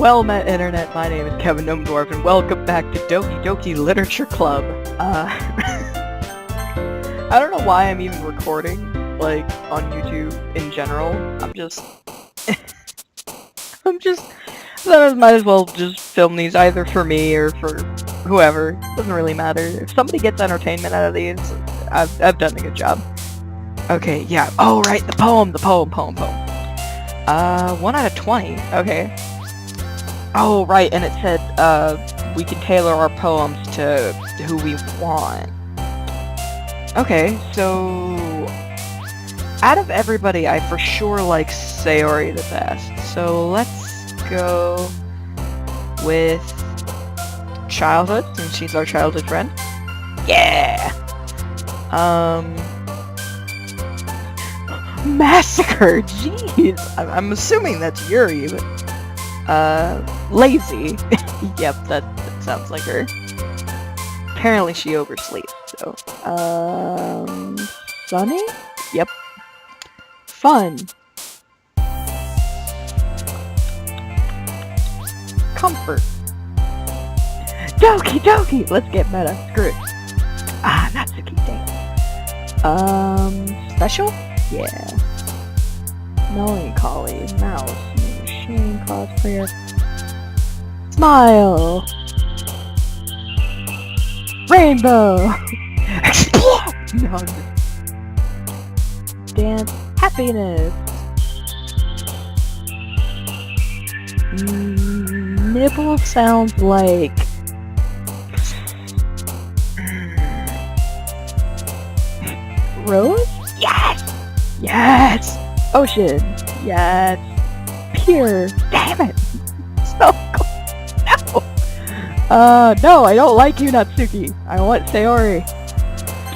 Well met, Internet. My name is Kevin Gnomedwarf, and welcome back to Doki Doki Literature Club. I don't know why I'm even recording, like, on YouTube in general. I might as well just film these either for me or for whoever. Doesn't really matter. If somebody gets entertainment out of these, I've done a good job. Okay, yeah. Oh, right, the poem. 1 out of 20. Okay. Oh, right, and it said, we can tailor our poems to who we want. Okay, so... out of everybody, I for sure like Sayori the best. So let's go with childhood, since she's our childhood friend. Yeah! Massacre! Jeez! I'm assuming that's Yuri, but... lazy. Yep, that sounds like her. Apparently she oversleeps, so... Sunny? Yep. Fun. Comfort. Doki Doki! Let's get meta. Screw it. Ah, Natsuki, dang. Special? Yeah. Melancholy. Mouse. Machine. Cosplayer. Smile! Rainbow! Explode! No. Dance. Happiness! Nibble sounds like... Rose? Yes! Yes! Ocean! Yes! Pure! Damn it! So cool! No! No, I don't like you, Natsuki! I want Sayori!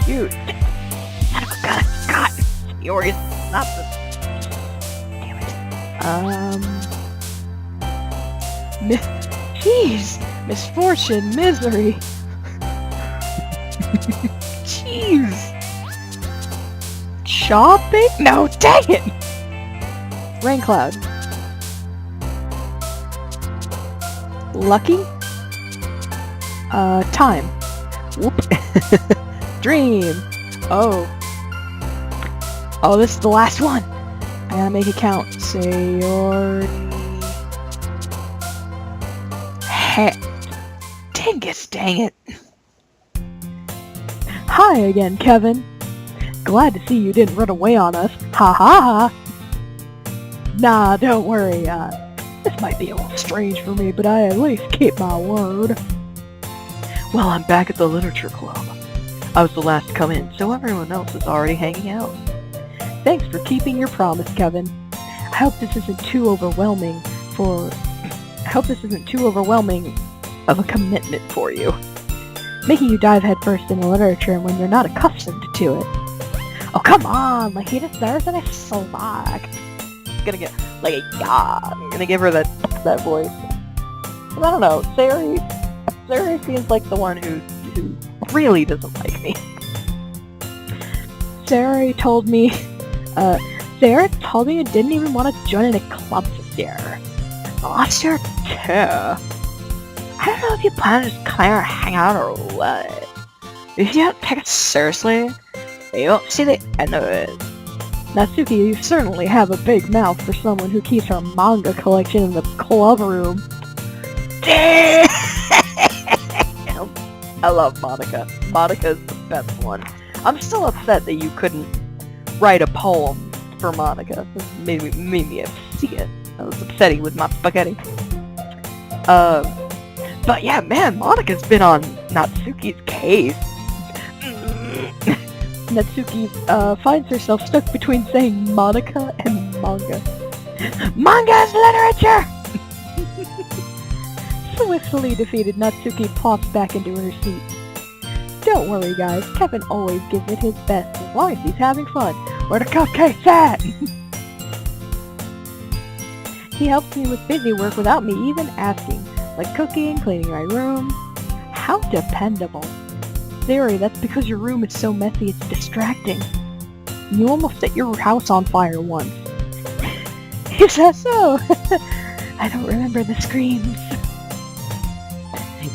Cute! Son of a gun! God! Sayori is not the... Damn it. Jeez! Misfortune! Misery! Jeez! Shopping? No, dang it! Rain cloud. Lucky? Time. Whoop. Dream. Oh. Oh, this is the last one. I gotta make it count. Sayori. Heck. Dingus, dang it. Hi again, Kevin. Glad to see you didn't run away on us. Ha ha ha. Nah, don't worry. This might be a little strange for me, but I at least keep my word. Well, I'm back at the Literature Club. I was the last to come in, so everyone else is already hanging out. Thanks for keeping your promise, Kevin. I hope this isn't too overwhelming of a commitment for you. Making you dive headfirst into literature when you're not accustomed to it. Oh, come on! Like, he deserves an slack. Gonna get, like, a yeah. I'm gonna give her that voice. But I don't know, Sayori seems like the one who really doesn't like me. Sayori told me you didn't even want to join in a club this year. Last year, too. I don't know if you plan to just come here and hang out or what. If you don't take it seriously, you won't see the end of it. Natsuki, you certainly have a big mouth for someone who keeps her manga collection in the club room. Damn! I love Monica. Monica's the best one. I'm still upset that you couldn't write a poem for Monica. This made me see it. I was upsetting with my spaghetti. But yeah, man, Monica's been on Natsuki's case. Natsuki finds herself stuck between saying Monica and manga. Manga's literature! Swiftly defeated, Natsuki plops back into her seat. Don't worry, guys. Kevin always gives it his best as long as he's having fun. Where the cupcakes at? He helps me with busy work without me even asking, like cooking, cleaning my room. How dependable. Sayori, that's because your room is so messy it's distracting. You almost set your house on fire once. Is that so? I don't remember the screams.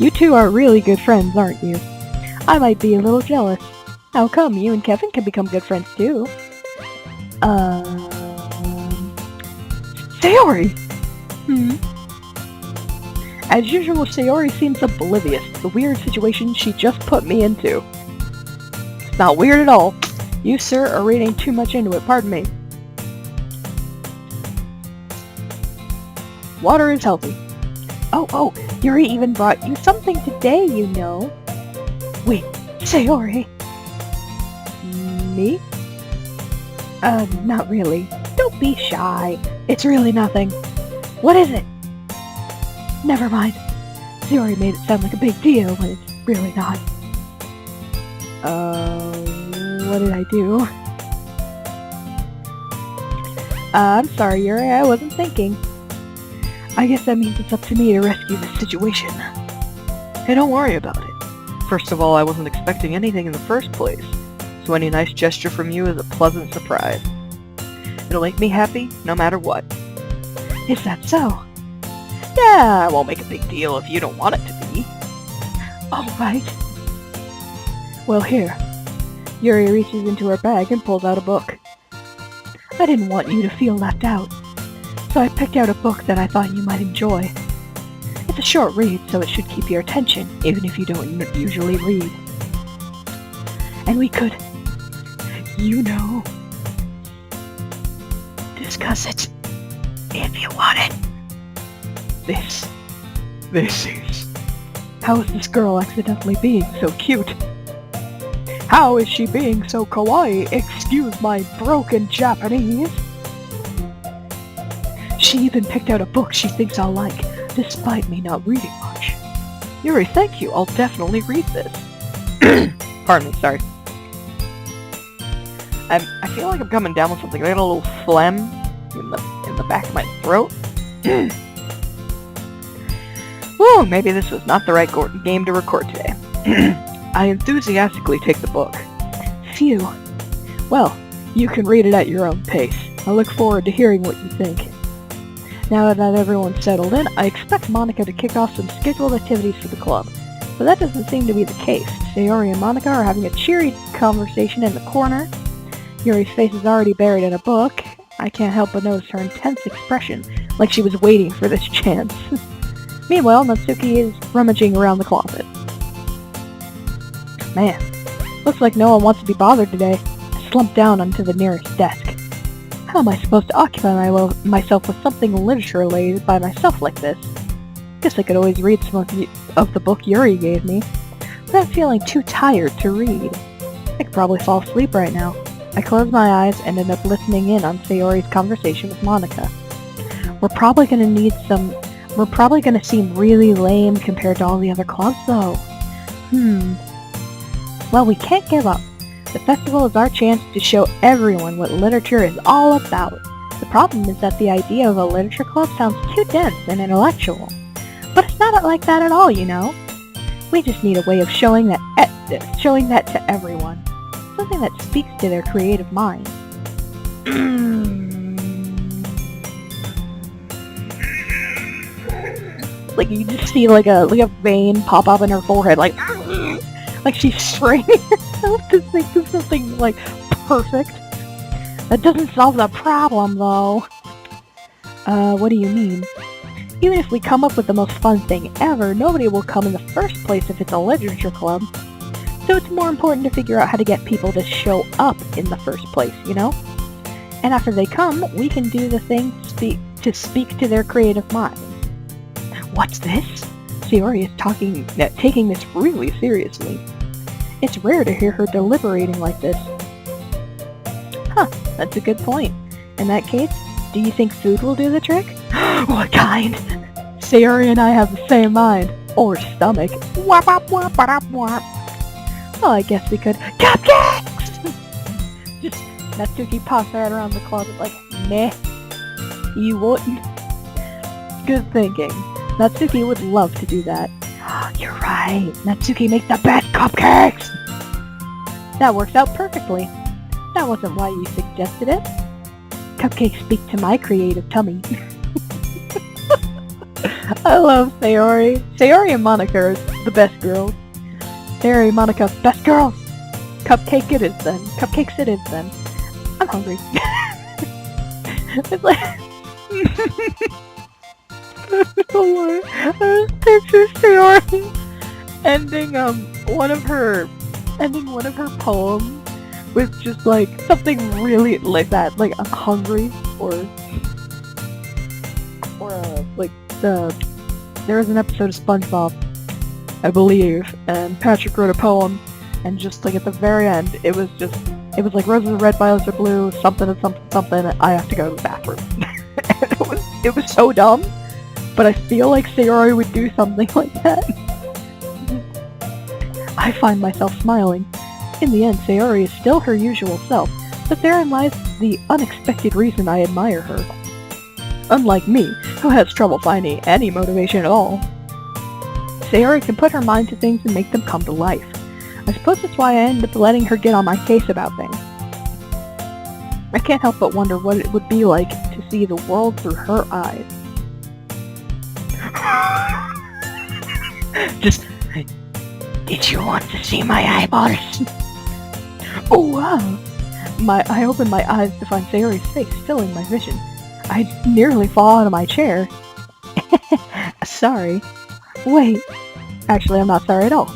You two are really good friends, aren't you? I might be a little jealous. How come you and Kevin can become good friends too? Sayori! As usual, Sayori seems oblivious to the weird situation she just put me into. It's not weird at all. You, sir, are reading too much into it, pardon me. Water is healthy. Oh, Yuri even brought you something today, you know. Wait, Sayori. Me? Not really. Don't be shy. It's really nothing. What is it? Never mind. Sayori made it sound like a big deal, but it's really not. What did I do? I'm sorry, Yuri, I wasn't thinking. I guess that means it's up to me to rescue this situation. Hey, don't worry about it. First of all, I wasn't expecting anything in the first place, so any nice gesture from you is a pleasant surprise. It'll make me happy, no matter what. Is that so? Yeah, I won't make a big deal if you don't want it to be. Alright. Well, here. Yuri reaches into her bag and pulls out a book. I didn't want you to feel left out, so I picked out a book that I thought you might enjoy. It's a short read, so it should keep your attention, even if you don't usually read. And we could, discuss it, if you want it. This is... How is this girl accidentally being so cute? How is she being so kawaii? Excuse my broken Japanese. She even picked out a book she thinks I'll like, despite me not reading much. Yuri, thank you. I'll definitely read this. Pardon me, sorry. I feel like I'm coming down with something. I got a little phlegm in the back of my throat. Whoa, maybe this was not the right game to record today. I enthusiastically take the book. Phew. Well, you can read it at your own pace. I look forward to hearing what you think. Now that everyone's settled in, I expect Monica to kick off some scheduled activities for the club. But that doesn't seem to be the case. Sayori and Monica are having a cheery conversation in the corner. Yuri's face is already buried in a book. I can't help but notice her intense expression, like she was waiting for this chance. Meanwhile, Natsuki is rummaging around the closet. Man, looks like no one wants to be bothered today. I slumped down onto the nearest desk. How am I supposed to occupy myself with something literature-related by myself like this? Guess I could always read some of the book Yuri gave me, but I'm feeling too tired to read. I could probably fall asleep right now. I close my eyes and end up listening in on Sayori's conversation with Monica. We're probably gonna seem really lame compared to all the other clubs, though. Well, we can't give up. The festival is our chance to show everyone what literature is all about. The problem is that the idea of a literature club sounds too dense and intellectual. But it's not like that at all, you know. We just need a way of showing that to everyone. Something that speaks to their creative minds. Like you just see like a vein pop up in her forehead, like she's straining herself to think of something like perfect. That doesn't solve the problem though. What do you mean? Even if we come up with the most fun thing ever, nobody will come in the first place if it's a literature club. So it's more important to figure out how to get people to show up in the first place, you know? And after they come, we can do the thing to speak to their creative minds. What's this? Sayori is taking this really seriously. It's rare to hear her deliberating like this. Huh, that's a good point. In that case, do you think food will do the trick? What kind? Sayori and I have the same mind. Or stomach. Wap wap wap wap wap. Well, I guess we could... Cupcakes! Just Natsuki pops right around the closet like, meh. You wouldn't. Good thinking. Natsuki would love to do that. You're right. Natsuki makes the best cupcakes! That works out perfectly. That wasn't why you suggested it. Cupcakes speak to my creative tummy. I love Sayori. Sayori and Monica are the best girls. Sayori and Monica, best girls! Cupcake it is then. Cupcakes it is then. I'm hungry. It's like... I just picture Sayori ending one of her poems with just like something really like that, like I'm hungry, or like there was an episode of SpongeBob, I believe, and Patrick wrote a poem, and just like at the very end, it was like roses are red, violets are blue, something and something something. I have to go to the bathroom. And it was so dumb, but I feel like Sayori would do something like that. I find myself smiling. In the end, Sayori is still her usual self, but therein lies the unexpected reason I admire her. Unlike me, who has trouble finding any motivation at all, Sayori can put her mind to things and make them come to life. I suppose that's why I end up letting her get on my case about things. I can't help but wonder what it would be like to see the world through her eyes. Just... Did you want to see my eyeballs? Oh wow! I opened my eyes to find Sayori's face filling my vision. I'd nearly fall out of my chair. Sorry. Wait. Actually, I'm not sorry at all.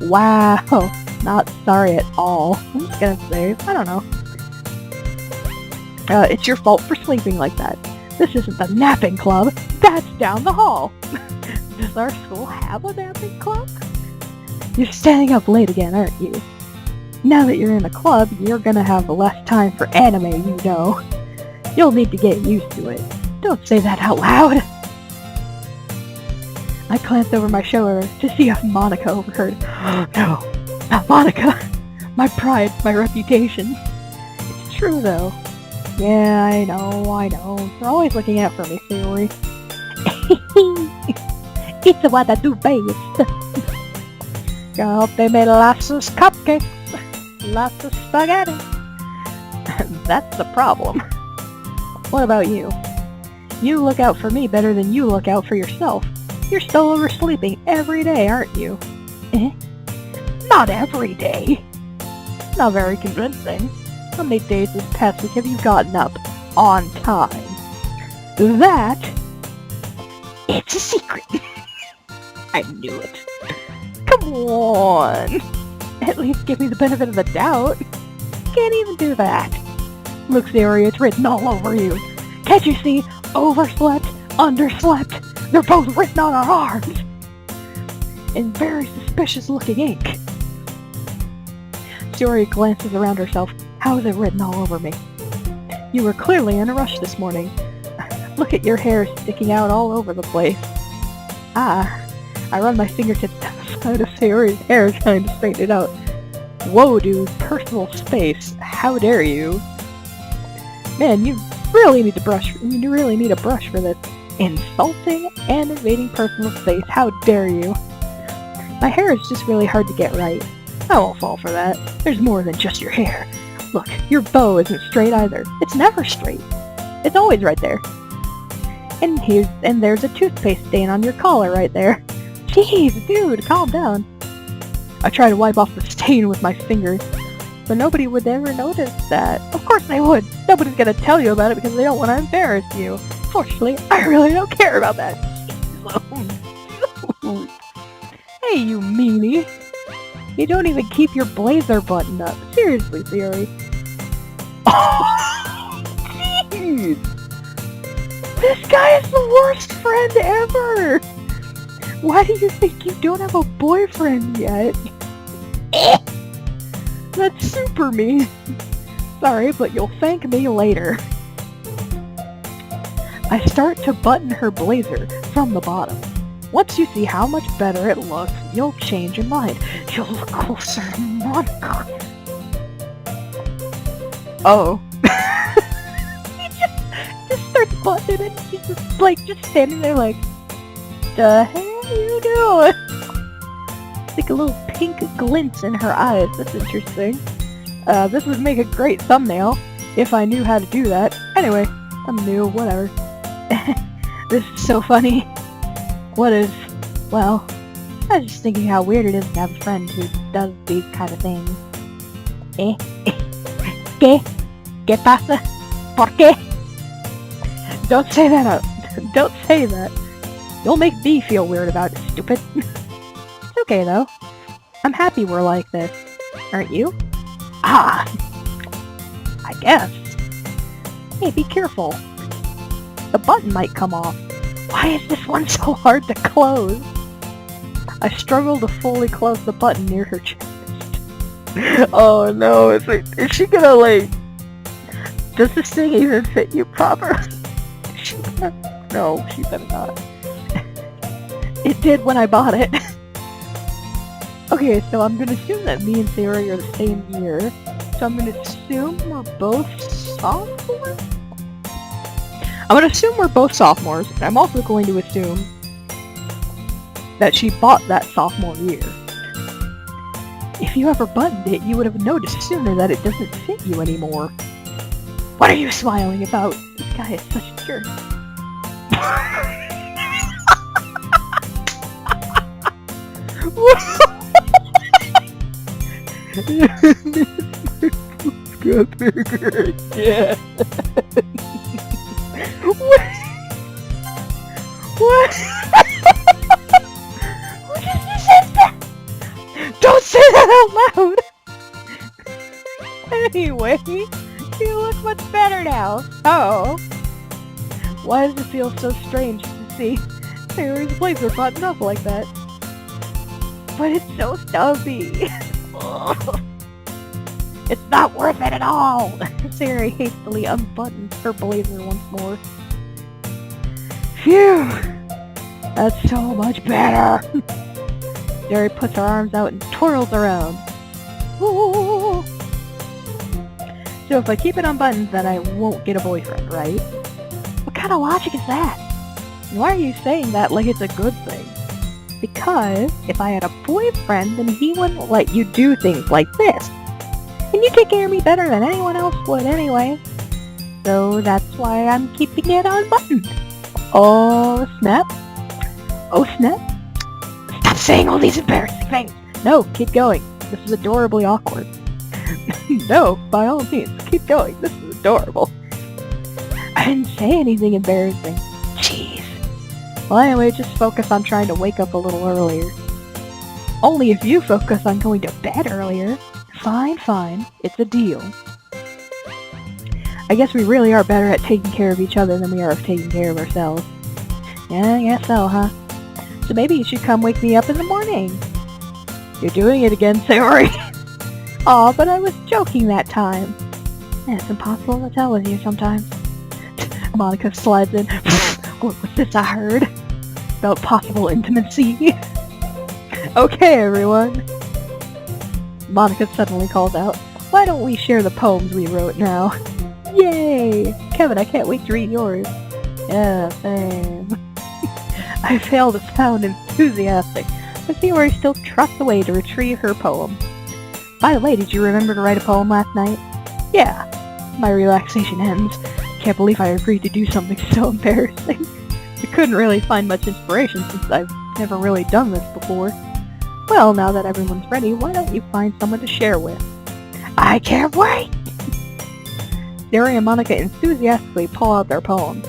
Wow. Not sorry at all. I'm just gonna say, I don't know. It's your fault for sleeping like that. This isn't the napping club. That's down the hall. Does our school have a napping club? You're staying up late again, aren't you? Now that you're in a club, you're gonna have less time for anime, you know. You'll need to get used to it. Don't say that out loud. I glanced over my shoulder to see if Monica overheard. No, not Monica. My pride, my reputation. It's true though. Yeah, I know. You're always looking out for me, Sayori. It's what I do best. I hope they made lots of cupcakes, lots of spaghetti. That's the problem. What about you? You look out for me better than you look out for yourself. You're still oversleeping every day, aren't you? Eh? Not every day. Not very convincing. How many days this past week have you gotten up on time? That... It's a secret. I knew it. Come on. At least give me the benefit of the doubt. Can't even do that. Look, Sayori, it's written all over you. Can't you see? Overslept, underslept. They're both written on our arms. In very suspicious-looking ink. Sayori glances around herself. How is it written all over me? You were clearly in a rush this morning. Look at your hair sticking out all over the place. Ah, I run my fingertips down the side of Sayori's hair trying to straighten it out. Whoa, dude, personal space. How dare you? Man, you really need a brush for this. Insulting and invading personal space. How dare you? My hair is just really hard to get right. I won't fall for that. There's more than just your hair. Look, your bow isn't straight either. It's never straight. It's always right there. And there's a toothpaste stain on your collar right there. Jeez, dude, calm down. I try to wipe off the stain with my fingers, but nobody would ever notice that. Of course they would. Nobody's gonna tell you about it because they don't want to embarrass you. Fortunately, I really don't care about that. Hey, you meanie. You don't even keep your blazer buttoned up. Seriously, Sayori. Oh, jeez. This guy is the worst friend ever. Why do you think you don't have a boyfriend yet? That's super mean. Sorry, but you'll thank me later. I start to button her blazer from the bottom. Once you see how much better it looks, you'll change your mind. You'll look closer to Monica. Oh. He just starts buttoning it, and she's just standing there like, the hell are you doing? It's like a little pink glint in her eyes. That's interesting. This would make a great thumbnail if I knew how to do that. Anyway, I'm new, whatever. This is so funny. Well, I was just thinking how weird it is to have a friend who does these kind of things. ¿Qué? ¿Qué pasa? ¿Por qué? Don't say that. Don't say that. You'll make me feel weird about it, stupid. It's okay, though. I'm happy we're like this. Aren't you? Ah! I guess. Hey, be careful. The button might come off. Why is this one so hard to close? I struggle to fully close the button near her chest. Oh no, it's like, is she gonna like... Does this thing even fit you proper? No, she better not. It did when I bought it. Okay, so I'm gonna assume that me and Sarah are the same year. So I'm gonna assume we're both sophomores? I'm gonna assume we're both sophomores, and I'm also going to assume that she bought that sophomore year. If you ever buttoned it, you would have noticed sooner that it doesn't fit you anymore. What are you smiling about? This guy is such a jerk. Yeah. What? What did you say that? Don't say that out loud! Anyway, you look much better now. Oh. Why does it feel so strange to see Sarah's blazer buttoned up like that? But it's so stubby. It's not worth it at all! Sarah hastily unbuttons her blazer once more. Phew! That's so much better! Sarah puts her arms out and twirls around. Ooh. So if I keep it unbuttoned, then I won't get a boyfriend, right? What kind of logic is that? And why are you saying that like it's a good thing? Because if I had a boyfriend, then he wouldn't let you do things like this. And you take care of me better than anyone else would anyway. So that's why I'm keeping it unbuttoned. Oh, snap. Oh, snap. Stop saying all these embarrassing things. No, keep going. This is adorably awkward. No, by all means, keep going. This is adorable. I didn't say anything embarrassing. Jeez. Well, anyway, just focus on trying to wake up a little earlier. Only if you focus on going to bed earlier. Fine. It's a deal. I guess we really are better at taking care of each other than we are of taking care of ourselves. Yeah, I guess so, huh? So maybe you should come wake me up in the morning. You're doing it again, Sayori. Aw, but I was joking that time. Yeah, it's impossible to tell with you sometimes. Monica slides in. What was this I heard? About possible intimacy. Okay, everyone. Monica suddenly calls out, why don't we share the poems we wrote now? Yay! Kevin, I can't wait to read yours. Yeah, same. I fail to sound enthusiastic, but Sayori still trots away to retrieve her poem. By the way, did you remember to write a poem last night? Yeah. My relaxation ends. Can't believe I agreed to do something so embarrassing. I couldn't really find much inspiration since I've never really done this before. Well, now that everyone's ready, why don't you find someone to share with? I can't wait! Sayori and Monica enthusiastically pull out their poems.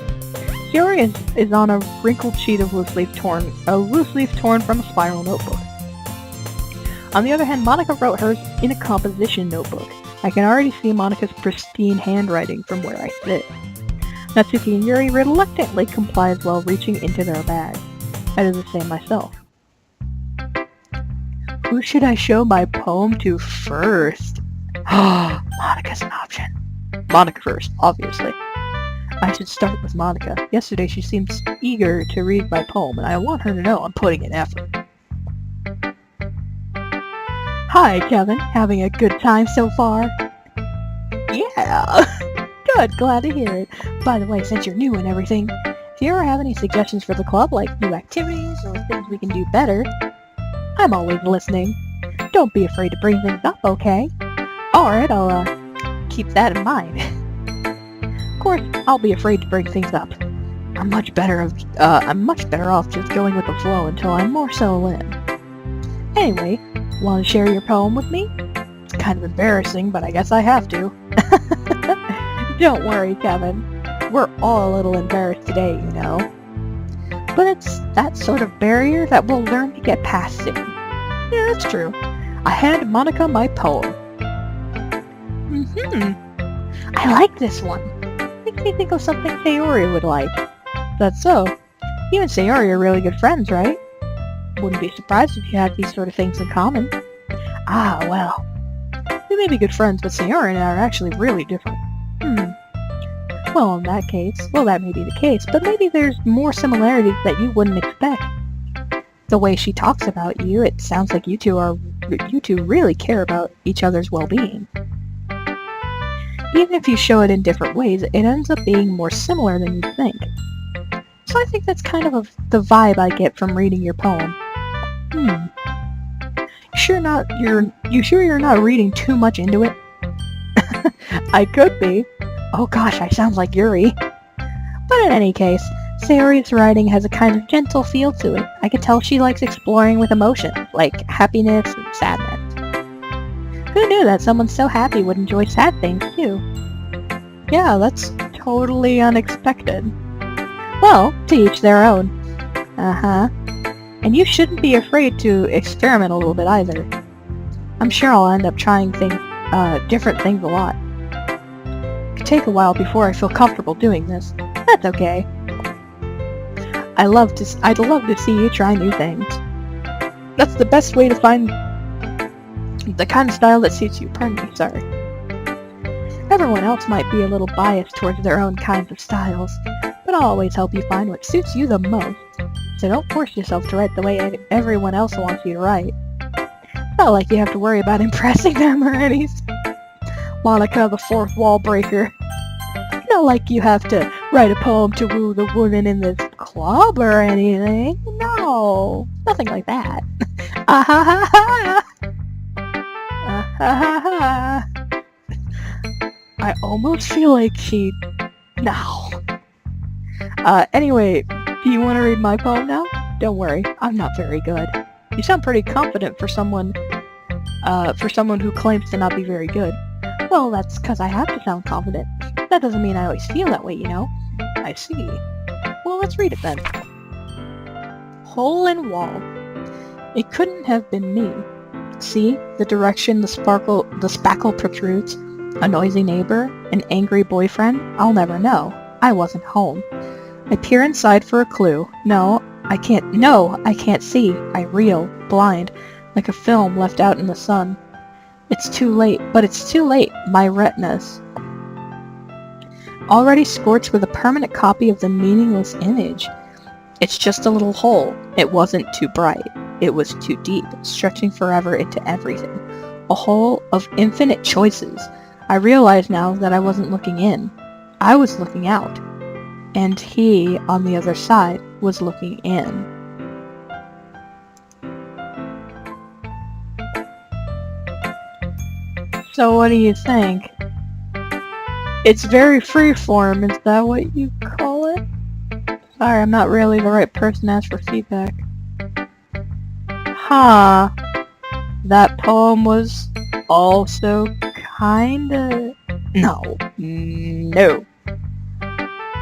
Sayori is on a wrinkled sheet of loose leaf torn from a spiral notebook. On the other hand, Monica wrote hers in a composition notebook. I can already see Monica's pristine handwriting from where I sit. Natsuki and Yuri reluctantly complies while reaching into their bag. I do the same myself. Who should I show my poem to first? Monica's an option. Monica first, obviously. I should start with Monica. Yesterday she seemed eager to read my poem, and I want her to know I'm putting in effort. Hi, Kevin. Having a good time so far? Yeah. Good, glad to hear it. By the way, since you're new and everything, if you ever have any suggestions for the club, like new activities or things we can do better, I'm always listening. Don't be afraid to bring things up, okay? Alright, I'll keep that in mind. Of course, I'll be afraid to bring things up. I'm much better off just going with the flow until I'm more settled in. Anyway, want to share your poem with me? It's kind of embarrassing, but I guess I have to. Don't worry, Kevin. We're all a little embarrassed today, you know. But it's that sort of barrier that we'll learn to get past soon. Yeah, that's true. I hand Monica my poem. I like this one. Makes me think of something Sayori would like. That's so. You and Sayori are really good friends, right? Wouldn't be surprised if you had these sort of things in common. Ah, well. We may be good friends, but Sayori and I are actually really different. Well, in that case, that may be the case, but maybe there's more similarities that you wouldn't expect. The way she talks about you, it sounds like you two really care about each other's well-being. Even if you show it in different ways, it ends up being more similar than you think. So I think that's kind of the vibe I get from reading your poem. You sure you're not reading too much into it? I could be. Oh gosh, I sound like Yuri. But in any case, Sayori's writing has a kind of gentle feel to it. I can tell she likes exploring with emotions, like happiness and sadness. Who knew that someone so happy would enjoy sad things too? Yeah, that's totally unexpected. Well, to each their own. And you shouldn't be afraid to experiment a little bit either. I'm sure I'll end up trying different things a lot. It could take a while before I feel comfortable doing this. That's okay. I'd love to see you try new things. That's the best way to find the kind of style that suits you. Pardon me, sorry. Everyone else might be a little biased towards their own kinds of styles, but I'll always help you find what suits you the most. So don't force yourself to write the way everyone else wants you to write. It's not like you have to worry about impressing them or anything. Monica, the fourth wall breaker. Not like you have to write a poem to woo the woman in this club or anything. No, nothing like that. Ah ha ha ha! Ah ha ha ha! I almost feel like she... No. Anyway, do you want to read my poem now? Don't worry, I'm not very good. You sound pretty confident for someone who claims to not be very good. Well, that's because I have to sound confident. That doesn't mean I always feel that way, you know? I see. Well, let's read it then. Hole in wall. It couldn't have been me. See, the direction the spackle protrudes. A noisy neighbor? An angry boyfriend? I'll never know. I wasn't home. I peer inside for a clue. No, I can't see. I reel, blind, like a film left out in the sun. It's too late, but it's too late. My retinas. Already scorched with a permanent copy of the meaningless image. It's just a little hole. It wasn't too bright. It was too deep, stretching forever into everything. A hole of infinite choices. I realize now that I wasn't looking in. I was looking out. And he, on the other side, was looking in. So what do you think? It's very freeform, is that what you call it? Sorry, I'm not really the right person to ask for feedback. Huh. That poem was also kinda... No.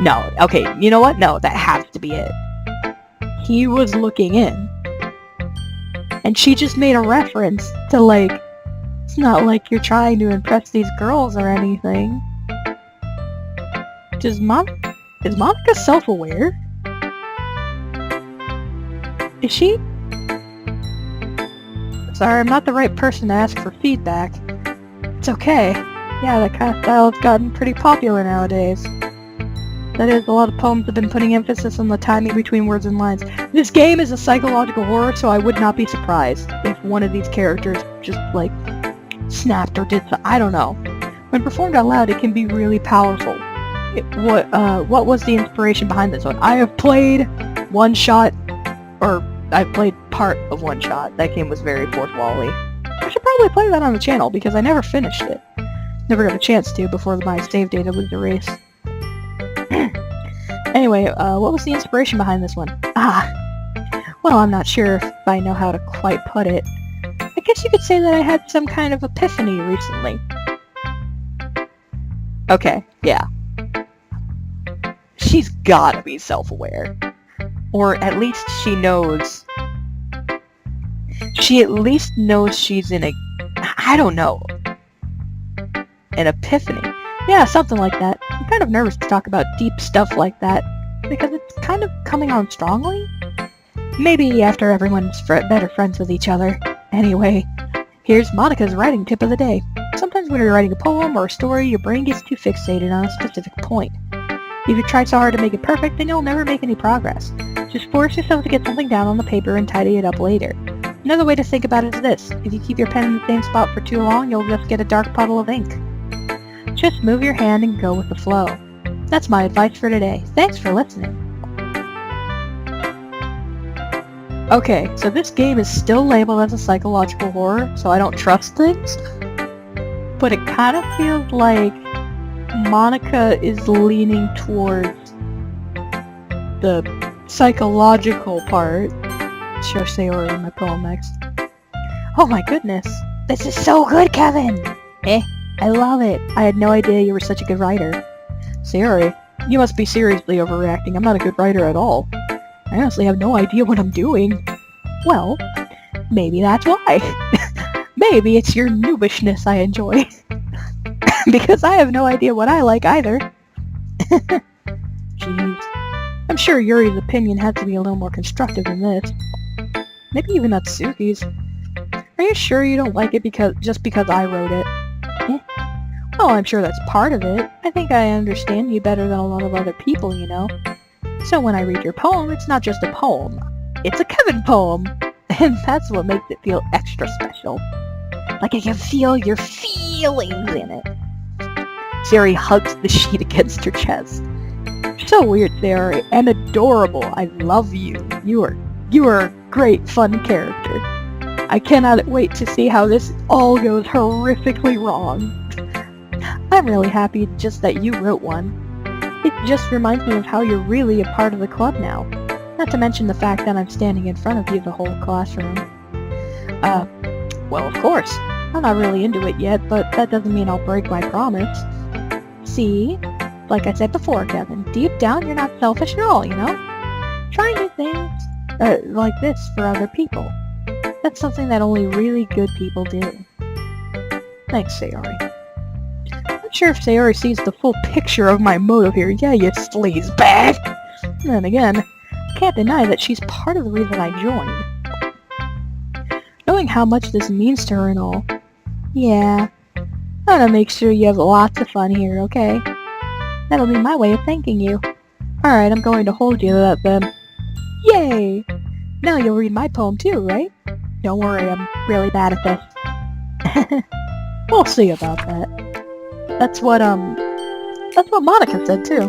No, okay, you know what? No, that has to be it. He was looking in. And she just made a reference to, like, it's not like you're trying to impress these girls or anything. Is Monica self-aware? Is she? Sorry, I'm not the right person to ask for feedback. It's okay. Yeah, that kind of style has gotten pretty popular nowadays. That is, a lot of poems have been putting emphasis on the timing between words and lines. This game is a psychological horror, so I would not be surprised if one of these characters just, like, snapped or did something. I don't know. When performed out loud, it can be really powerful. What was the inspiration behind this one? I have played One Shot, or I've played part of One Shot. That game was very fourth wall-y. I should probably play that on the channel, because I never finished it. Never got a chance to before my save data was erased. Anyway, what was the inspiration behind this one? Well, I'm not sure if I know how to quite put it. I guess you could say that I had some kind of epiphany recently. Okay, yeah. She's gotta be self-aware. Or at least she knows... She at least knows she's in a... I don't know. An epiphany. Yeah, something like that. I'm kind of nervous to talk about deep stuff like that, because it's kind of coming on strongly. Maybe after everyone's better friends with each other. Anyway, here's Monica's writing tip of the day. Sometimes when you're writing a poem or a story, your brain gets too fixated on a specific point. If you try so hard to make it perfect, then you'll never make any progress. Just force yourself to get something down on the paper and tidy it up later. Another way to think about it is this. If you keep your pen in the same spot for too long, you'll just get a dark puddle of ink. Just move your hand and go with the flow. That's my advice for today. Thanks for listening. Okay, so this game is still labeled as a psychological horror, so I don't trust things. But it kind of feels like Monica is leaning towards the psychological part. Show Sayori in my poem next. Oh my goodness, this is so good, Kevin! I love it. I had no idea you were such a good writer. Sayori, you must be seriously overreacting. I'm not a good writer at all. I honestly have no idea what I'm doing. Well, maybe that's why. Maybe it's your noobishness I enjoy. Because I have no idea what I like either. Jeez. I'm sure Yuri's opinion had to be a little more constructive than this. Maybe even Natsuki's. Are you sure you don't like it just because I wrote it? Well, I'm sure that's part of it. I think I understand you better than a lot of other people, you know. So when I read your poem, it's not just a poem. It's a Kevin poem. And that's what makes it feel extra special. Like I can feel your feelings in it. Sayori hugs the sheet against her chest. You're so weird, Sayori, and adorable. I love you. You are a great, fun character. I cannot wait to see how this all goes horrifically wrong. I'm really happy just that you wrote one. It just reminds me of how you're really a part of the club now. Not to mention the fact that I'm standing in front of you the whole classroom. Well, of course. I'm not really into it yet, but that doesn't mean I'll break my promise. See? Like I said before, Kevin, deep down you're not selfish at all, you know? Try new things like this for other people. That's something that only really good people do. Thanks, Sayori. I'm not sure if Sayori sees the full picture of my motive here. Yeah, you sleaze bag! Then again, I can't deny that she's part of the reason I joined. Knowing how much this means to her and all. Yeah. I'm gonna make sure you have lots of fun here, okay? That'll be my way of thanking you. Alright, I'm going to hold you to that then. Yay! Now you'll read my poem too, right? Don't worry, I'm really bad at this. We'll see about that. That's what Monica said too.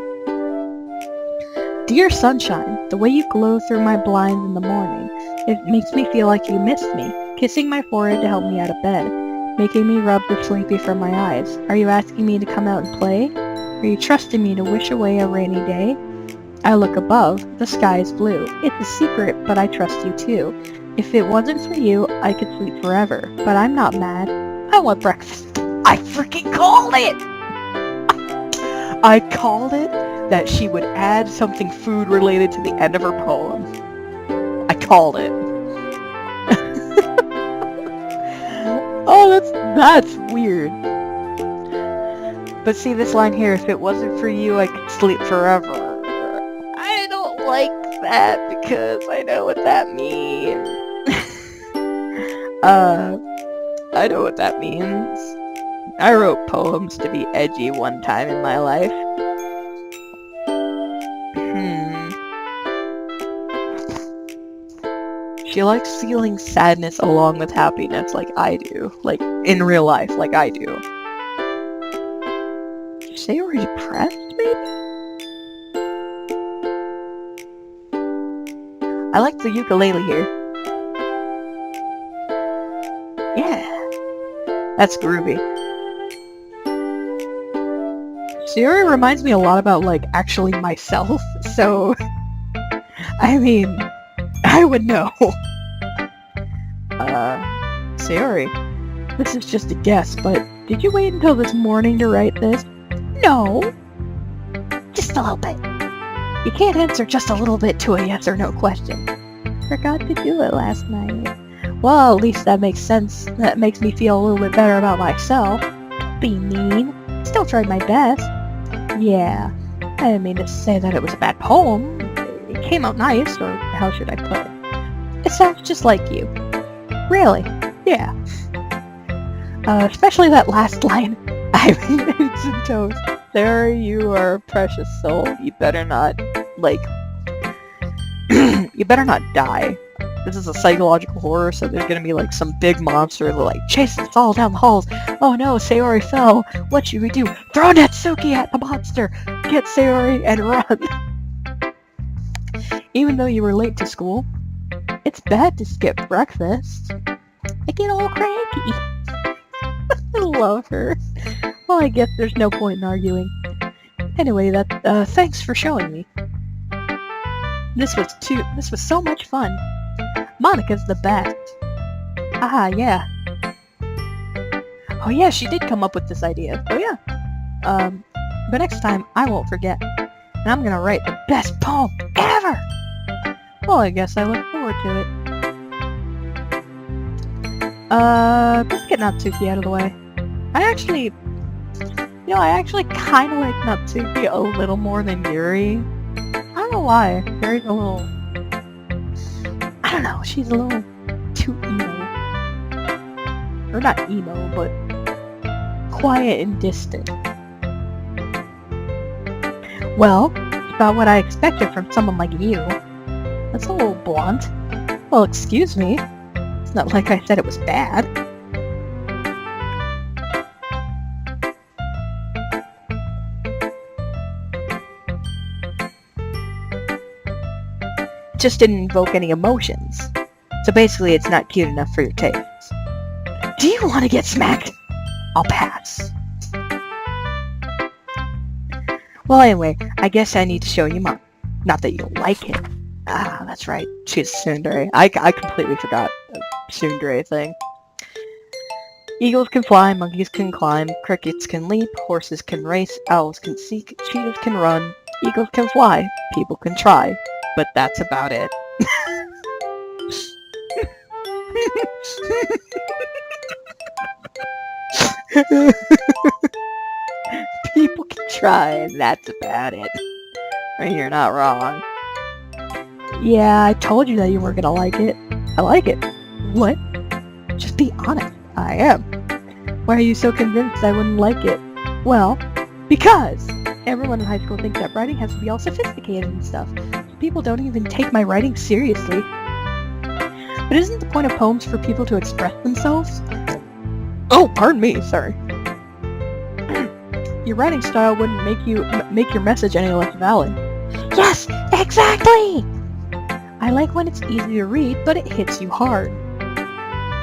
Dear sunshine, the way you glow through my blinds in the morning, it makes me feel like you missed me, kissing my forehead to help me out of bed, making me rub the sleepy from my eyes. Are you asking me to come out and play? Are you trusting me to wish away a rainy day? I look above, the sky is blue. It's a secret, but I trust you too. If it wasn't for you, I could sleep forever, but I'm not mad. I want breakfast. I freaking called it! I called it that she would add something food related to the end of her poem. I called it. Oh, that's weird. But see this line here, if it wasn't for you, I could sleep forever. I don't like that because I know what that means. I know what that means. I wrote poems to be edgy one time in my life. She likes feeling sadness along with happiness like I do. Like, in real life, like I do. Did you say you were depressed, maybe? I like the ukulele here. Yeah. That's groovy. Sayori reminds me a lot about, like, actually myself, So, I mean, I would know. Sayori. This is just a guess, but did you wait until this morning to write this? No. Just a little bit. You can't answer just a little bit to a yes or no question. Forgot to do it last night. Well, at least that makes sense. That makes me feel a little bit better about myself. Don't be mean. Still tried my best. Yeah. I didn't mean to say that it was a bad poem. It came out nice, or how should I put it? It sounds just like you. Really? Yeah. Especially that last line. I mean, it's in toast. Sayori, you are a precious soul. You better not, you better not die. This is a psychological horror, so there's gonna be, some big monster that, chases us all down the halls. Oh no, Sayori fell. What should we do? Throw Natsuki at the monster! Get Sayori and run! Even though you were late to school, it's bad to skip breakfast. I get all cranky. I love her. Well, I guess there's no point in arguing. Anyway, thanks for showing me. This was so much fun. Monica's the best. Ah, yeah. Oh yeah, she did come up with this idea. Oh yeah. But next time, I won't forget. And I'm gonna write the best poem ever! Well, I guess I look forward to it. Let's get Natsuki out of the way. I actually kind of like Natsuki a little more than Yuri. I don't know why. Yuri's a little... I don't know, she's a little too emo. Or not emo, but quiet and distant. Well, it's about what I expected from someone like you. That's a little blunt. Well, excuse me. It's not like I said it was bad. It just didn't invoke any emotions. So basically, it's not cute enough for your tastes. Do you want to get smacked? I'll pass. Well, anyway, I guess I need to show you mine. Not that you'll like it. Ah, that's right. She's tsundere. I completely forgot the tsundere thing. Eagles can fly, monkeys can climb, crickets can leap, horses can race, owls can seek, cheetahs can run, eagles can fly, people can try, but that's about it. People can try, and that's about it. I mean, you're not wrong. Yeah, I told you that you weren't gonna like it. I like it. What? Just be honest. I am. Why are you so convinced I wouldn't like it? Well, because everyone in high school thinks that writing has to be all sophisticated and stuff. People don't even take my writing seriously. But isn't the point of poems for people to express themselves? Oh, pardon me, sorry. Your writing style wouldn't make your message any less valid. Yes, exactly! I like when it's easy to read, but it hits you hard.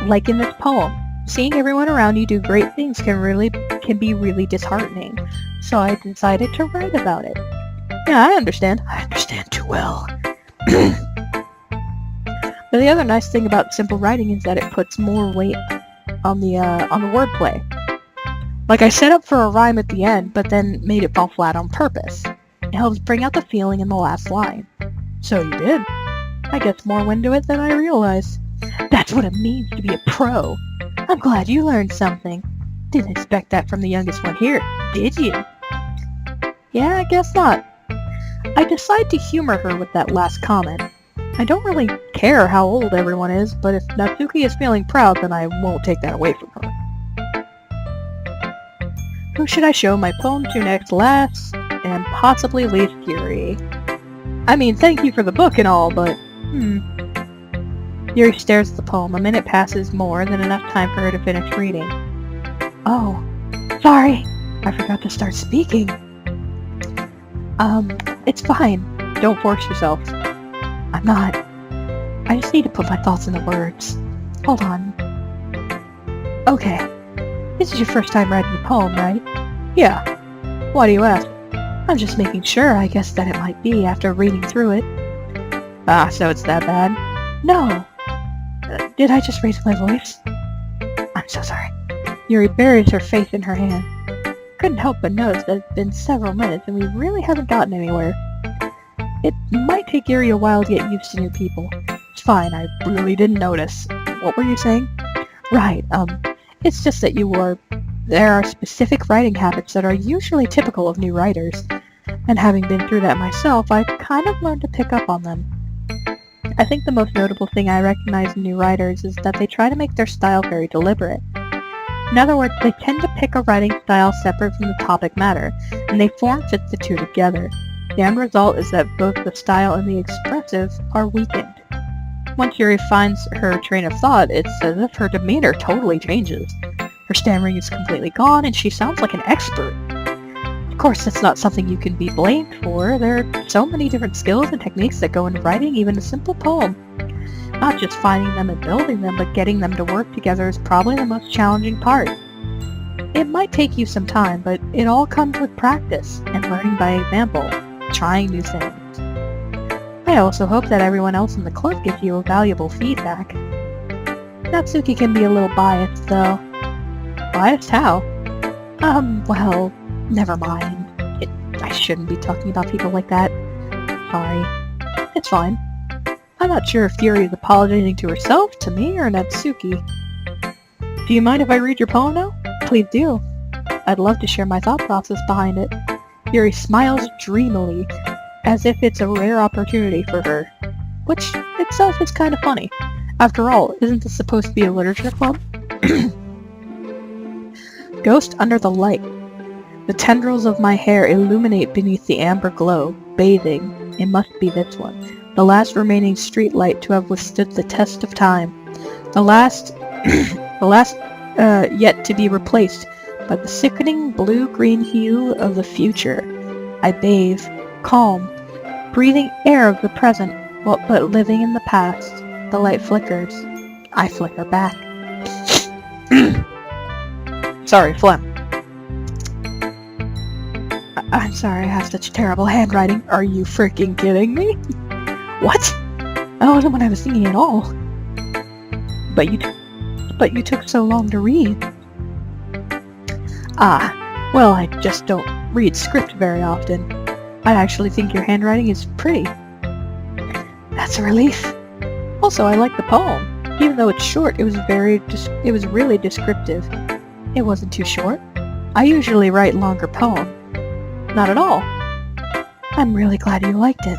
Like in this poem, seeing everyone around you do great things can be really disheartening. So I decided to write about it. Yeah, I understand. I understand too well. But the other nice thing about simple writing is that it puts more weight on the wordplay. Like I set up for a rhyme at the end, but then made it fall flat on purpose. It helps bring out the feeling in the last line. So you did. I guess more went into it than I realized. That's what it means to be a pro. I'm glad you learned something. Didn't expect that from the youngest one here, did you? Yeah, I guess not. I decided to humor her with that last comment. I don't really care how old everyone is, but if Natsuki is feeling proud, then I won't take that away from her. Who should I show my poem to next? Last, and possibly least Yuri. I mean, thank you for the book and all, but... Yuri stares at the poem. A minute passes, more than enough time for her to finish reading. Oh, sorry. I forgot to start speaking. It's fine. Don't force yourself. I'm not. I just need to put my thoughts into words. Hold on. Okay. This is your first time writing a poem, right? Yeah. Why do you ask? I'm just making sure, I guess, that it might be after reading through it. Ah, so it's that bad? No. Did I just raise my voice? I'm so sorry. Yuri buries her face in her hand. Couldn't help but notice that it's been several minutes and we really haven't gotten anywhere. It might take Yuri a while to get used to new people. It's fine, I really didn't notice. What were you saying? Right, it's just that there are specific writing habits that are usually typical of new writers. And having been through that myself, I kind of learned to pick up on them. I think the most notable thing I recognize in new writers is that they try to make their style very deliberate. In other words, they tend to pick a writing style separate from the topic matter, and they form-fit the two together. The end result is that both the style and the expressive are weakened. Once Yuri finds her train of thought, it's as if her demeanor totally changes. Her stammering is completely gone, and she sounds like an expert. Of course, that's not something you can be blamed for. There are so many different skills and techniques that go into writing even a simple poem. Not just finding them and building them, but getting them to work together is probably the most challenging part. It might take you some time, but it all comes with practice and learning by example, trying new things. I also hope that everyone else in the club gives you valuable feedback. Natsuki can be a little biased, though. Biased how? Well, never mind. I shouldn't be talking about people like that. Sorry. It's fine. I'm not sure if Yuri is apologizing to herself, to me, or Natsuki. Do you mind if I read your poem now? Please do. I'd love to share my thought process behind it. Yuri smiles dreamily, as if it's a rare opportunity for her. Which itself is kind of funny. After all, isn't this supposed to be a literature club? Ghost under the light. The tendrils of my hair illuminate beneath the amber glow, bathing. It must be this one. The last remaining street light to have withstood the test of time. The last yet to be replaced by the sickening blue-green hue of the future. I bathe, calm, breathing air of the present, but living in the past. The light flickers. I flicker back. Sorry, phlegm. I'm sorry I have such terrible handwriting. Are you freaking kidding me? What? That wasn't what I was thinking at all. But you took so long to read. Ah, well, I just don't read script very often. I actually think your handwriting is pretty. That's a relief. Also, I like the poem. Even though it's short, it was really descriptive. It wasn't too short. I usually write longer poems. Not at all. I'm really glad you liked it.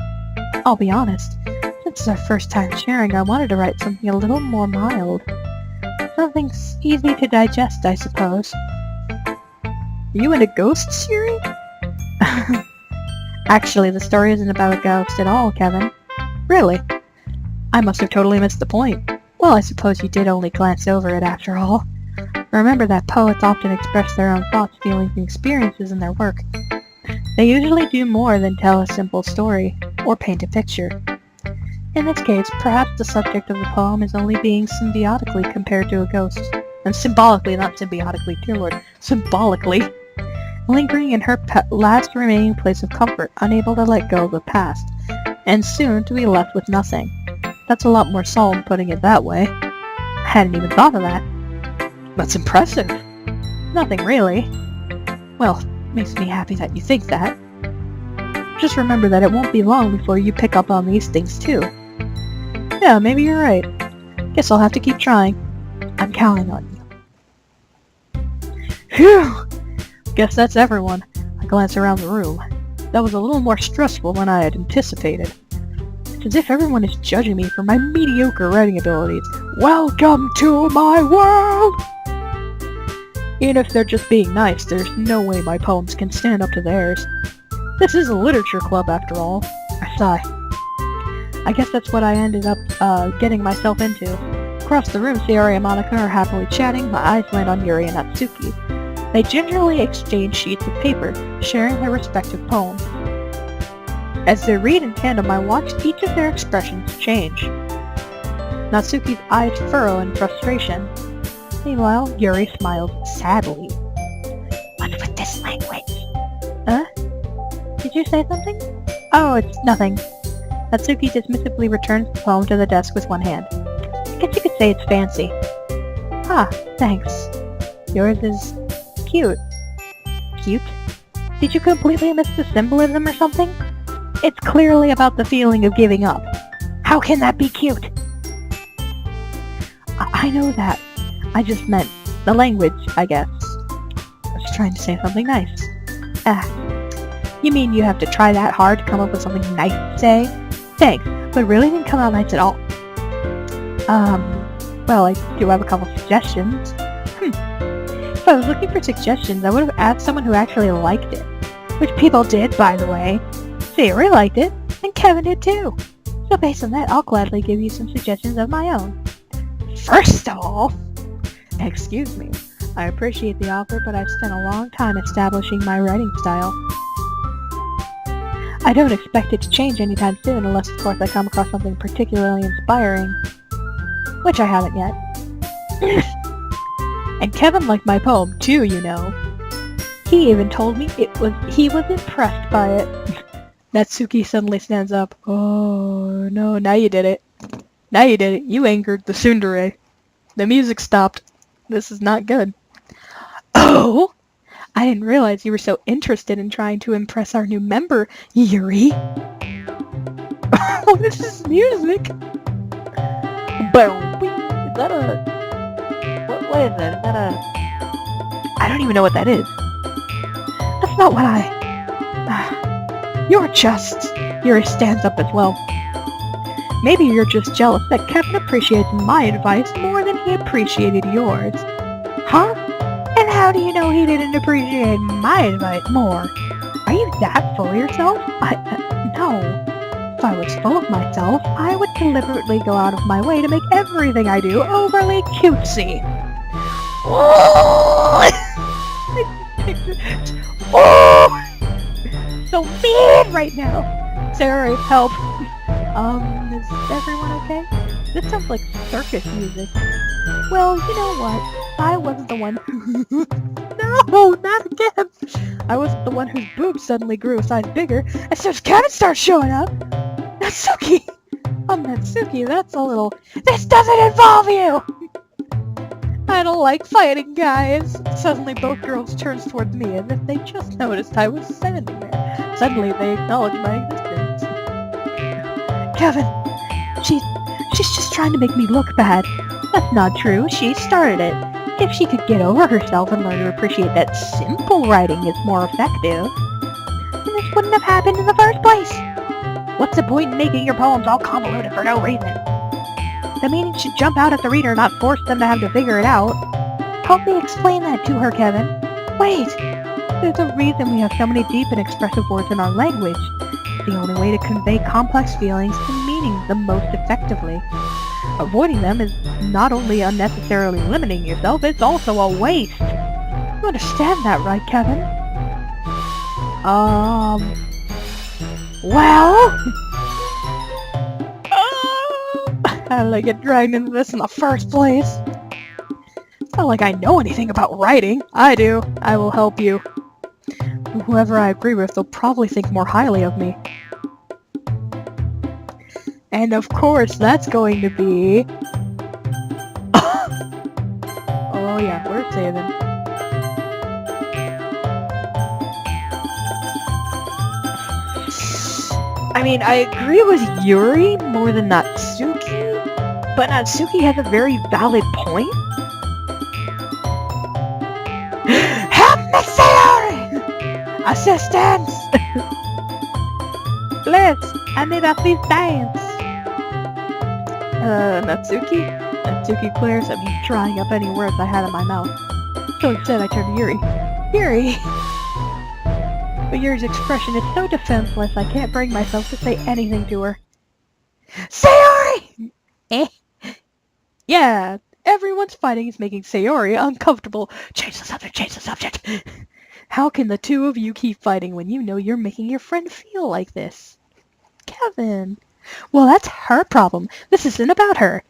I'll be honest, since it's our first time sharing, I wanted to write something a little more mild. Something easy to digest, I suppose. Are you into ghosts, Yuri? Actually, the story isn't about a ghost at all, Kevin. Really? I must have totally missed the point. Well, I suppose you did only glance over it after all. Remember that poets often express their own thoughts, feelings, and experiences in their work. They usually do more than tell a simple story, or paint a picture. In this case, perhaps the subject of the poem is only being symbiotically compared to a ghost. And symbolically, not symbiotically, dear lord, symbolically. Lingering in her last remaining place of comfort, unable to let go of the past, and soon to be left with nothing. That's a lot more solemn putting it that way. I hadn't even thought of that. That's impressive. Nothing really. Well, makes me happy that you think that. Just remember that it won't be long before you pick up on these things too. Yeah, maybe you're right. Guess I'll have to keep trying. I'm counting on you. Phew! Guess that's everyone. I glance around the room. That was a little more stressful than I had anticipated. It's as if everyone is judging me for my mediocre writing abilities. Welcome to my world! Even if they're just being nice, there's no way my poems can stand up to theirs. This is a literature club after all. I sigh. I guess that's what I ended up getting myself into. Across the room, Sayori and Monica are happily chatting. My eyes land on Yuri and Natsuki. They gingerly exchange sheets of paper, sharing their respective poems. As they read in tandem, I watch each of their expressions change. Natsuki's eyes furrow in frustration. Meanwhile, Yuri smiles sadly. What's with this language? Huh? you say something? Oh, it's nothing. Natsuki dismissively returns the poem to the desk with one hand. I guess you could say it's fancy. Ah, thanks. Yours is cute. Cute? Did you completely miss the symbolism or something? It's clearly about the feeling of giving up. How can that be cute? I know that. I just meant the language, I guess. I was trying to say something nice. You mean you have to try that hard to come up with something nice to say? Thanks, but it really didn't come out nice at all. Well, I do have a couple suggestions. If I was looking for suggestions, I would have asked someone who actually liked it. Which people did, by the way. Sayori liked it, and Kevin did too. So based on that, I'll gladly give you some suggestions of my own. First of all, excuse me, I appreciate the offer, but I've spent a long time establishing my writing style. I don't expect it to change anytime soon, unless of course I come across something particularly inspiring. Which I haven't yet. And Kevin liked my poem too, you know. He even told me he was impressed by it. Natsuki suddenly stands up. Oh no, now you did it. Now you did it. You angered the tsundere. The music stopped. This is not good. Oh! I didn't realize you were so interested in trying to impress our new member, Yuri. What is this music? Boom. Is that a... What is that? Is that a... I don't even know what that is. That's not what I... You're just... Yuri stands up as well. Maybe you're just jealous that Kevin appreciates my advice more than he appreciated yours. Huh? And how do you know he didn't appreciate my advice more? Are you that full of yourself? No. If I was full of myself, I would deliberately go out of my way to make everything I do overly cutesy. Oh! Oh! So mean right now. Sarah, help. Is everyone okay? This sounds like circus music. Well, you know what? I wasn't the one who... No, not again! I wasn't the one whose boobs suddenly grew a size bigger as soon as Kevin starts showing up! Natsuki! Natsuki, that's a little... This doesn't involve you! I don't like fighting, guys! Suddenly both girls turns towards me as if they just noticed I was standing there. Suddenly they acknowledge my existence. Kevin! She's just trying to make me look bad. That's not true. She started it. If she could get over herself and learn to appreciate that simple writing is more effective, then this wouldn't have happened in the first place. What's the point in making your poems all convoluted for no reason? The meaning should jump out at the reader, not force them to have to figure it out. Help me explain that to her, Kevin. Wait! There's a reason we have so many deep and expressive words in our language. It's the only way to convey complex feelings and meanings the most effectively. Avoiding them is not only unnecessarily limiting yourself, it's also a waste. You understand that, right, Kevin? Well... How did I get dragged into this in the first place? It's not like I know anything about writing. I do. I will help you. Whoever I agree with, they'll probably think more highly of me. And of course, that's going to be... Oh yeah, we're saving. I mean, I agree with Yuri more than Natsuki, but Natsuki has a very valid point. Help me, Sayori! Assistance! Please, I need assistance. Natsuki? Natsuki glares at me, drying up any words I had in my mouth. So instead I turn to Yuri. Yuri! But Yuri's expression is so defenseless I can't bring myself to say anything to her. Sayori! Yeah, everyone's fighting is making Sayori uncomfortable. Change the subject, change the subject! How can the two of you keep fighting when you know you're making your friend feel like this? Kevin. Well, that's her problem. This isn't about her.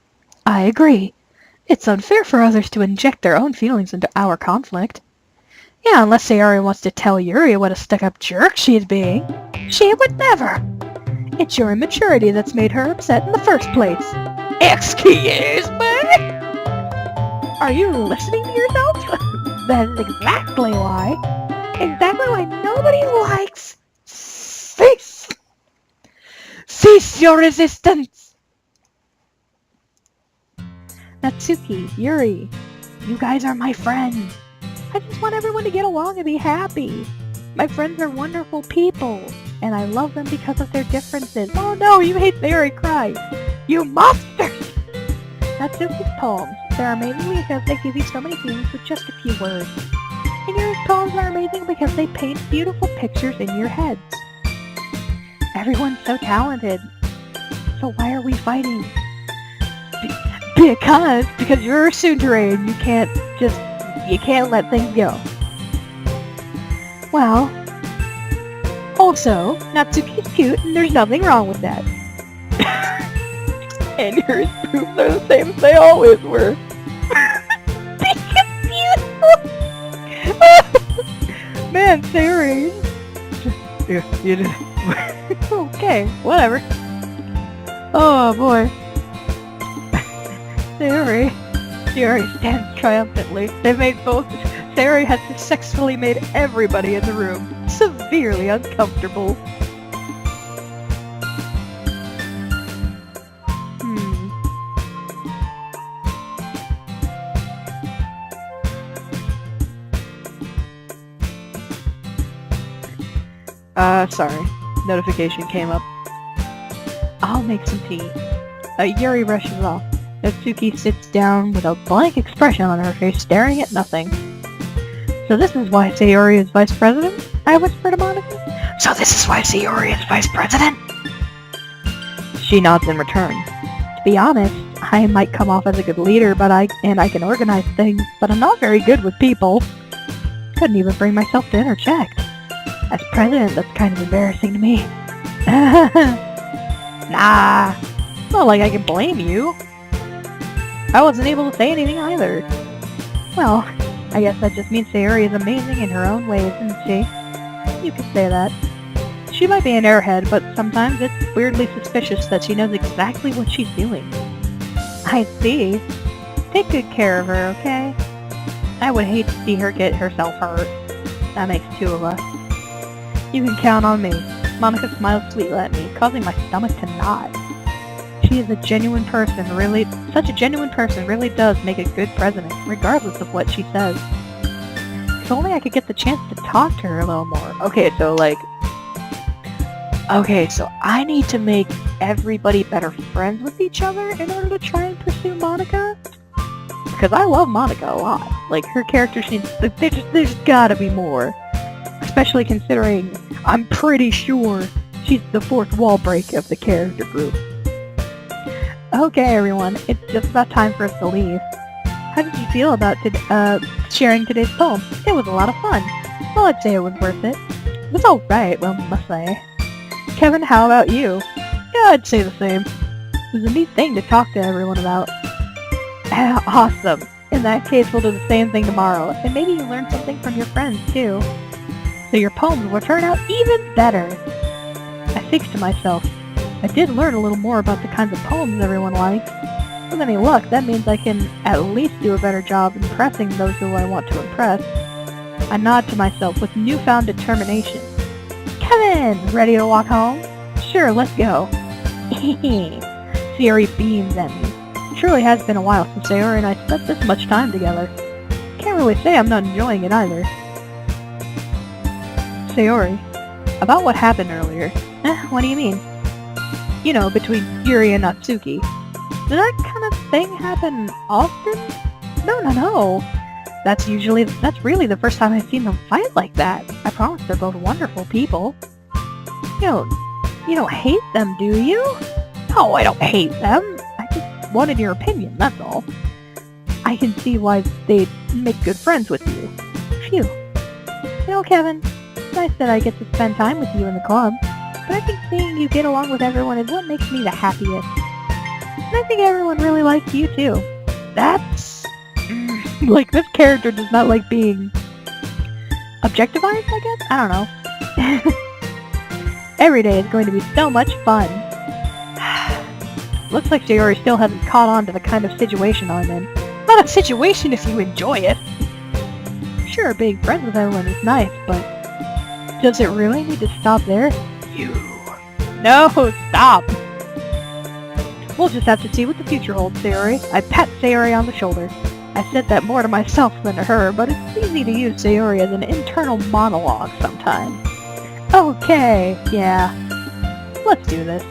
I agree. It's unfair for others to inject their own feelings into our conflict. Yeah, unless Sayori wants to tell Yuri what a stuck-up jerk she's being. She would never. It's your immaturity that's made her upset in the first place. Excuse me? Are you listening to yourself? That is exactly why. Exactly why nobody likes... Cease! Cease your resistance! Natsuki, Yuri, you guys are my friends. I just want everyone to get along and be happy. My friends are wonderful people, and I love them because of their differences. Oh no, you hate Sayori cry. You monsters! Natsuki's poems. They're amazing because they give you so many feelings with just a few words. And Yuri's poems are amazing because they paint beautiful pictures in your heads. Everyone's so talented. So why are we fighting? Because you're a tsundere and you can't let things go. Well, also, Natsuki's cute and there's nothing wrong with that. And yours proofs are the same as they always were. Man, Sayori. Yeah, you did. Okay, whatever. Oh boy. Sayori stands triumphantly. They've made both. Sayori has successfully made everybody in the room severely uncomfortable. Sorry. Notification came up. I'll make some tea. Yuri rushes off. Natsuki sits down with a blank expression on her face, staring at nothing. So this is why Sayori is vice president? I whispered to Monica. So this is why Sayori is vice president? She nods in return. To be honest, I might come off as a good leader, but I can organize things, but I'm not very good with people. Couldn't even bring myself to interject. As president, that's kind of embarrassing to me. Nah, it's not like I can blame you. I wasn't able to say anything either. Well, I guess that just means Sayori is amazing in her own ways, isn't she? You could say that. She might be an airhead, but sometimes it's weirdly suspicious that she knows exactly what she's doing. I see. Take good care of her, okay? I would hate to see her get herself hurt. That makes two of us. You can count on me. Monica smiles sweetly at me, causing my stomach to knot. She is a genuine person, such a genuine person really does make a good president, regardless of what she says. If only I could get the chance to talk to her a little more. Okay, so I need to make everybody better friends with each other in order to try and pursue Monica? Because I love Monica a lot. Like, her character seems... There's gotta be more. Especially considering I'm pretty sure she's the fourth wall break of the character group. Okay, everyone, it's just about time for us to leave. How did you feel about sharing today's poem? It was a lot of fun. Well, I'd say it was worth it. It was alright, well, must say. Kevin, how about you? Yeah, I'd say the same. It was a neat thing to talk to everyone about. Awesome. In that case, we'll do the same thing tomorrow, and maybe you learn something from your friends, too. So your poems will turn out even better. I think to myself, I did learn a little more about the kinds of poems everyone likes. With any luck, that means I can at least do a better job impressing those who I want to impress. I nod to myself with newfound determination. Kevin! Ready to walk home? Sure, let's go. Sayori beams at me. It truly has been a while since Sayori and I spent this much time together. Can't really say I'm not enjoying it either. Sayori, about what happened earlier. What do you mean? You know, between Yuri and Natsuki. Does that kind of thing happen often? No. That's really the first time I've seen them fight like that. I promise they're both wonderful people. You don't hate them, do you? No, I don't hate them. I just wanted your opinion, that's all. I can see why they'd make good friends with you. Phew. You know, Kevin, it's nice that I get to spend time with you in the club, but I think seeing you get along with everyone is what makes me the happiest. And I think everyone really likes you too. That's... like, this character does not like being objectivized, I guess? I don't know. Every day is going to be so much fun. Looks like Sayori still hasn't caught on to the kind of situation I'm in. Not a situation if you enjoy it. Sure, being friends with everyone is nice, but does it really need to stop there? You. No, stop! We'll just have to see what the future holds, Sayori. I pat Sayori on the shoulder. I said that more to myself than to her, but it's easy to use Sayori as an internal monologue sometimes. Okay, yeah. Let's do this.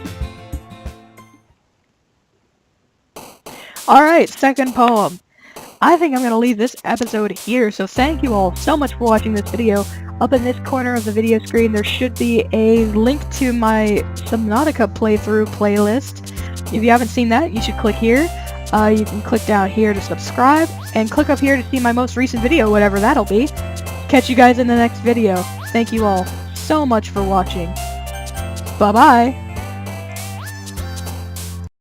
Alright, second poem. I think I'm going to leave this episode here, so thank you all so much for watching this video. Up in this corner of the video screen there should be a link to my Subnautica playthrough playlist. If you haven't seen that, you should click here. You can click down here to subscribe, and click up here to see my most recent video, whatever that'll be. Catch you guys in the next video. Thank you all so much for watching. Bye-bye!